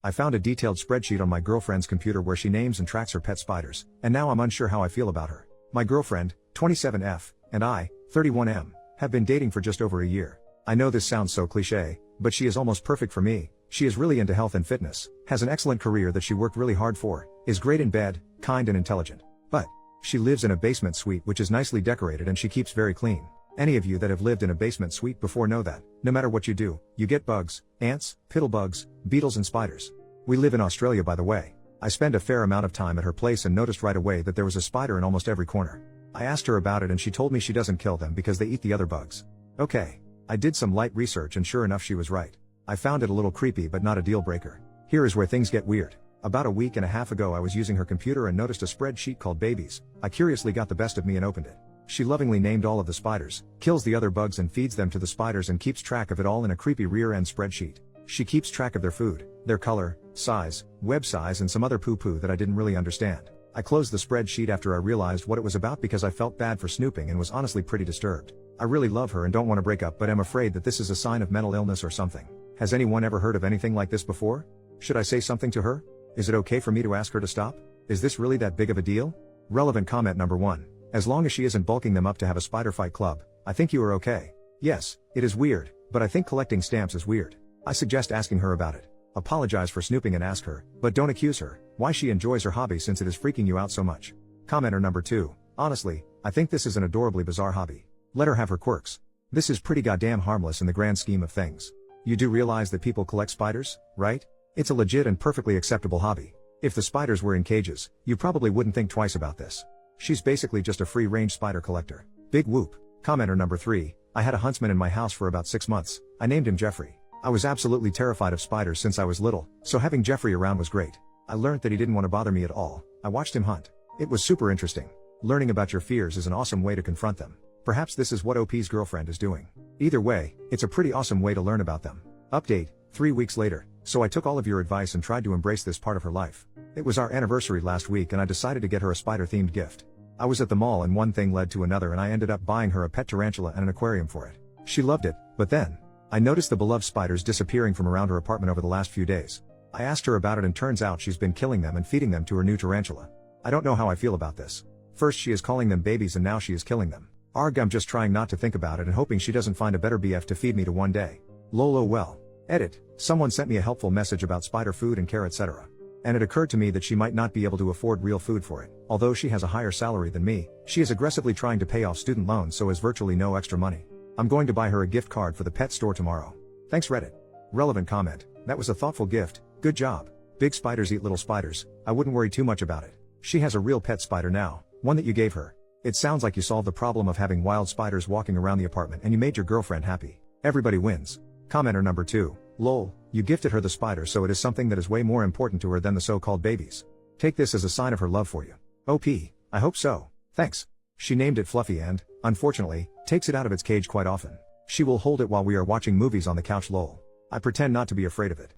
I found a detailed spreadsheet on my girlfriend's computer where she names and tracks her pet spiders, and now I'm unsure how I feel about her. My girlfriend, 27F, and I, 31M, have been dating for just over a year. I know this sounds so cliché, but she is almost perfect for me. She is really into health and fitness, has an excellent career that she worked really hard for, is great in bed, kind and intelligent. But she lives in a basement suite which is nicely decorated and she keeps very clean. Any of you that have lived in a basement suite before know that, no matter what you do, you get bugs, ants, piddlebugs, beetles and spiders. We live in Australia, by the way. I spend a fair amount of time at her place and noticed right away that there was a spider in almost every corner. I asked her about it and she told me she doesn't kill them because they eat the other bugs. Okay. I did some light research and sure enough she was right. I found it a little creepy but not a deal breaker. Here is where things get weird. About a week and a half ago I was using her computer and noticed a spreadsheet called babies. I curiously got the best of me and opened it. She lovingly named all of the spiders, kills the other bugs and feeds them to the spiders and keeps track of it all in a creepy rear-end spreadsheet. She keeps track of their food, their color, size, web size and some other poo-poo that I didn't really understand. I closed the spreadsheet after I realized what it was about because I felt bad for snooping and was honestly pretty disturbed. I really love her and don't want to break up, but am afraid that this is a sign of mental illness or something. Has anyone ever heard of anything like this before? Should I say something to her? Is it okay for me to ask her to stop? Is this really that big of a deal? Relevant comment number 1. As long as she isn't bulking them up to have a spider fight club, I think you are okay. Yes, it is weird, but I think collecting stamps is weird. I suggest asking her about it. Apologize for snooping and ask her, but don't accuse her, why she enjoys her hobby since it is freaking you out so much. Commenter number 2. Honestly, I think this is an adorably bizarre hobby. Let her have her quirks. This is pretty goddamn harmless in the grand scheme of things. You do realize that people collect spiders, right? It's a legit and perfectly acceptable hobby. If the spiders were in cages, you probably wouldn't think twice about this. She's basically just a free-range spider collector. Big whoop. Commenter number 3. I had a huntsman in my house for about 6 months. I named him Jeffrey. I was absolutely terrified of spiders since I was little, so having Jeffrey around was great. I learned that he didn't want to bother me at all. I watched him hunt. It was super interesting. Learning about your fears is an awesome way to confront them. Perhaps this is what OP's girlfriend is doing. Either way, it's a pretty awesome way to learn about them. Update, 3 weeks later, so I took all of your advice and tried to embrace this part of her life. It was our anniversary last week and I decided to get her a spider-themed gift. I was at the mall and one thing led to another and I ended up buying her a pet tarantula and an aquarium for it. She loved it, but then I noticed the beloved spiders disappearing from around her apartment over the last few days. I asked her about it and turns out she's been killing them and feeding them to her new tarantula. I don't know how I feel about this. First she is calling them babies and now she is killing them. Arg, I'm just trying not to think about it and hoping she doesn't find a better BF to feed me to one day. Lolo well. Edit. Someone sent me a helpful message about spider food and care etc. And it occurred to me that she might not be able to afford real food for it. Although she has a higher salary than me, she is aggressively trying to pay off student loans so has virtually no extra money. I'm going to buy her a gift card for the pet store tomorrow. Thanks Reddit. Relevant comment. That was a thoughtful gift. Good job. Big spiders eat little spiders. I wouldn't worry too much about it. She has a real pet spider now, one that you gave her. It sounds like you solved the problem of having wild spiders walking around the apartment and you made your girlfriend happy. Everybody wins. Commenter number 2. Lol, you gifted her the spider so it is something that is way more important to her than the so-called babies. Take this as a sign of her love for you. OP, I hope so. Thanks. She named it Fluffy and, unfortunately, takes it out of its cage quite often. She will hold it while we are watching movies on the couch lol. I pretend not to be afraid of it.